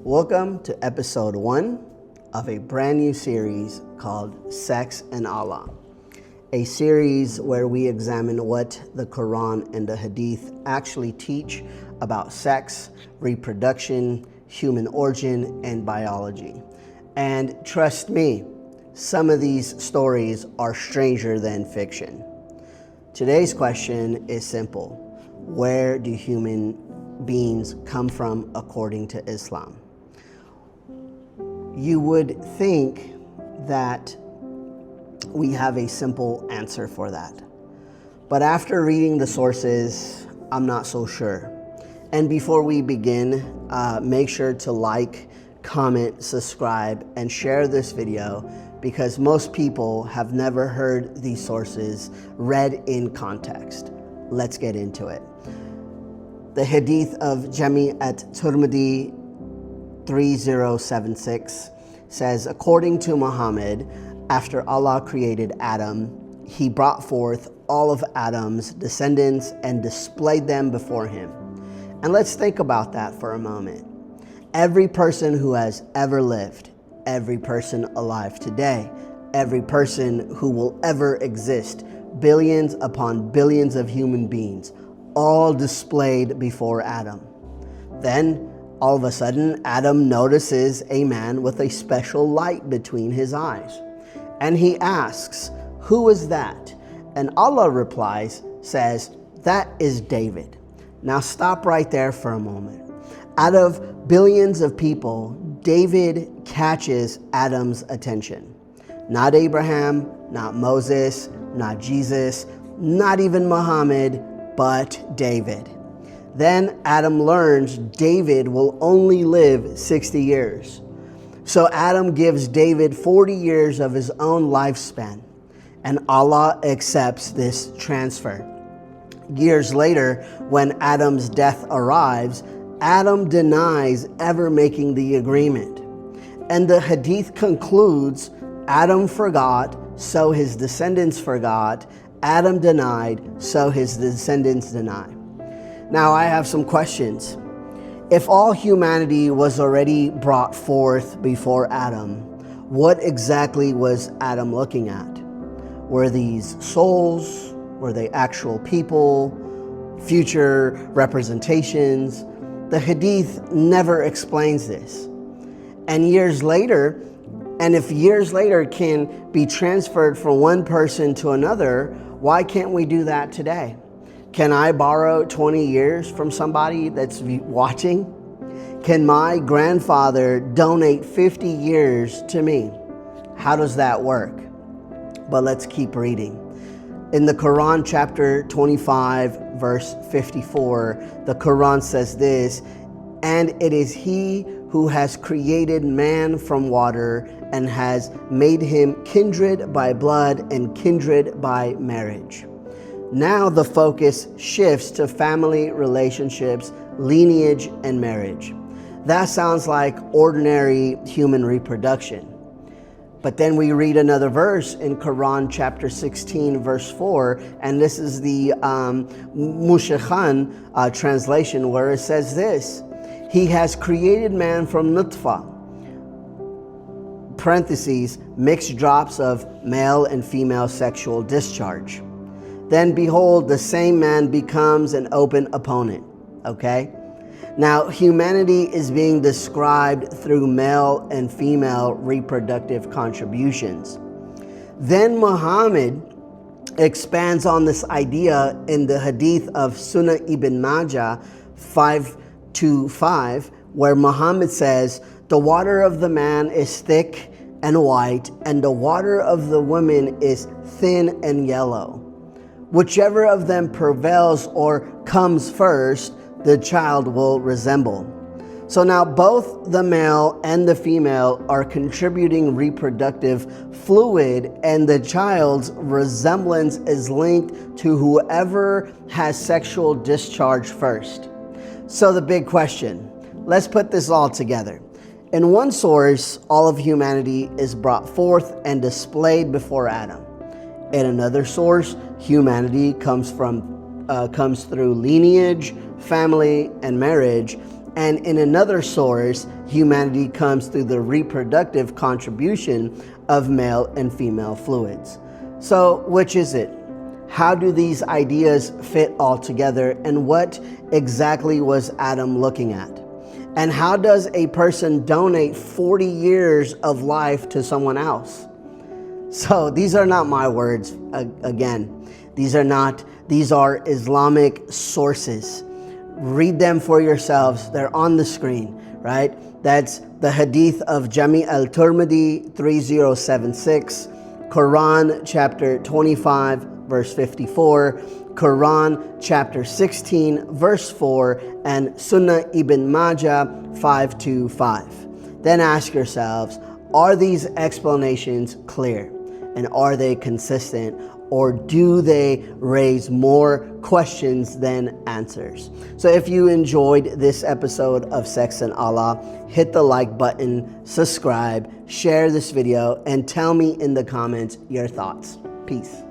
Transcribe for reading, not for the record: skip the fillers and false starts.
Welcome to episode 1 of a brand new series called Sex and Allah, a series where we examine what the Quran and the Hadith actually teach about sex, reproduction, human origin, and biology. And trust me, some of these stories are stranger than fiction. Today's question is simple. Where do human beings come from according to Islam? You would think that we have a simple answer for that. But after reading the sources, I'm not so sure. And before we begin, make sure to like, comment, subscribe, and share this video because most people have never heard these sources read in context. Let's get into it. The Hadith of Jami at Tirmidhi 3076 says, according to Muhammad, after Allah created Adam, he brought forth all of Adam's descendants and displayed them before him. And let's think about that for a moment. Every person who has ever lived, every person alive today, every person who will ever exist, billions upon billions of human beings, all displayed before Adam. Then, all of a sudden, Adam notices a man with a special light between his eyes. And he asks, who is that? And Allah replies, says, that is David. Now stop right there for a moment. Out of billions of people, David catches Adam's attention. Not Abraham, not Moses, not Jesus, not even Muhammad, but David. Then Adam learns David will only live 60 years. So Adam gives David 40 years of his own lifespan, and Allah accepts this transfer. Years later, when Adam's death arrives, Adam denies ever making the agreement. And the Hadith concludes, Adam forgot, so his descendants forgot. Adam denied, so his descendants deny. Now I have some questions. If all humanity was already brought forth before Adam, what exactly was Adam looking at? Were these souls? Were they actual people? Future representations? The Hadith never explains this. And if years later can be transferred from one person to another, why can't we do that today? Can I borrow 20 years from somebody that's watching? Can my grandfather donate 50 years to me? How does that work? But let's keep reading. In the Quran chapter 25 verse 54, the Quran says this, and it is he who has created man from water and has made him kindred by blood and kindred by marriage. Now the focus shifts to family relationships, lineage, and marriage. That sounds like ordinary human reproduction. But then we read another verse in Quran chapter 16 verse 4, and this is the Mushakhan translation where it says this, he has created man from nutfa, parentheses, mixed drops of male and female sexual discharge. Then behold, the same man becomes an open opponent, okay? Now, humanity is being described through male and female reproductive contributions. Then Muhammad expands on this idea in the hadith of Sunan Ibn Majah 525, where Muhammad says, the water of the man is thick and white, and the water of the woman is thin and yellow. Whichever of them prevails or comes first, the child will resemble. So now both the male and the female are contributing reproductive fluid, and the child's resemblance is linked to whoever has sexual discharge first. So the big question, let's put this all together. In one source, all of humanity is brought forth and displayed before Adam. In another source, humanity comes through lineage, family, and marriage. And in another source, humanity comes through the reproductive contribution of male and female fluids. So, which is it? How do these ideas fit all together, and what exactly was Adam looking at? And how does a person donate 40 years of life to someone else? So these are not my words. Again, these are Islamic sources. Read them for yourselves. They're on the screen, right? That's the hadith of Jami al-Tirmidhi 3076, Quran chapter 25, verse 54, Quran chapter 16, verse 4, and Sunnah ibn Majah 525. Then ask yourselves, are these explanations clear? And are they consistent? Or do they raise more questions than answers? So if you enjoyed this episode of Sex and Allah, hit the like button, subscribe, share this video, and tell me in the comments your thoughts. Peace.